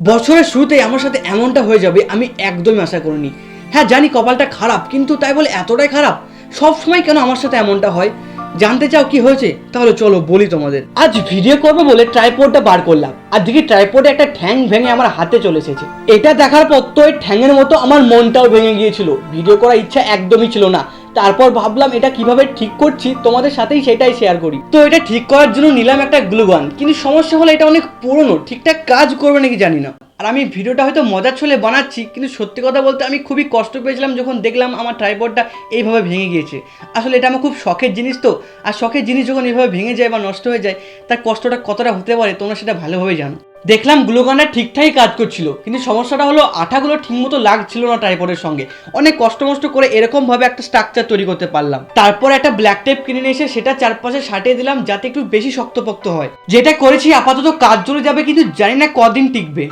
বছরের শুরুতেই আমার সাথে এমনটা হয়ে যাবে আমি একদমই আশা করিনি। হ্যাঁ জানি কপালটা খারাপ, কিন্তু তাই বলে এতটাই খারাপ? সব সময় কেন আমার সাথে এমনটা হয়? জানতে চাও কি হয়েছে? তাহলে চলো বলি তোমাদের। আজ ভিডিও করবো বলে ট্রাইপডটা বার করলাম, আর দেখি ট্রাইপডে একটা ঠ্যাং ভেঙে আমার হাতে চলে এসেছে। এটা দেখার পর তো এই ঠ্যাঙের মতো আমার মনটাও ভেঙে গিয়েছিল, ভিডিও করার ইচ্ছা একদমই ছিল না। তারপর ভাবলাম এটা কিভাবে ঠিক করছি তোমাদের সাথেই সেটাই শেয়ার করি। তো এটা ঠিক করার জন্য নিলাম একটা গ্লুগান, কিন্তু সমস্যা হলো এটা অনেক পুরনো, ঠিকঠাক কাজ করবে নাকি জানি না। আর আমি ভিডিওটা হয়তো মজার ছলে বানাচ্ছি, কিন্তু সত্যি কথা বলতে আমি খুবই কষ্ট পেয়েছিলাম যখন দেখলাম আমার ট্রাইপডটা এইভাবে ভেঙে গিয়েছে। আসলে এটা আমার খুব শখের জিনিস তো, আর শখের জিনিস যখন এইভাবে ভেঙে যায় বা নষ্ট হয়ে যায় তার কষ্টটা কতটা হতে পারে তোমরা সেটা ভালোভাবে জানো। দেখলাম গ্লুগানটা ঠিকঠাকই কাজ করছিল, কিন্তু সমস্যাটা হলো আঠাগুলো ঠিকমতো লাগছিল না ট্রাইপডের সঙ্গে। অনেক কষ্ট করে এরকম ভাবে একটা স্ট্রাকচার তৈরি করতে পারলাম। তারপর একটা ব্ল্যাক টেপ কিনে নিয়ে এসে সেটা চারপাশে সাটিয়ে দিলাম যাতে একটু বেশি শক্তপোক্ত হয়। যেটা করেছি আপাতত কাজ চলে যাবে, কিন্তু জানি না কদিন টিকবে।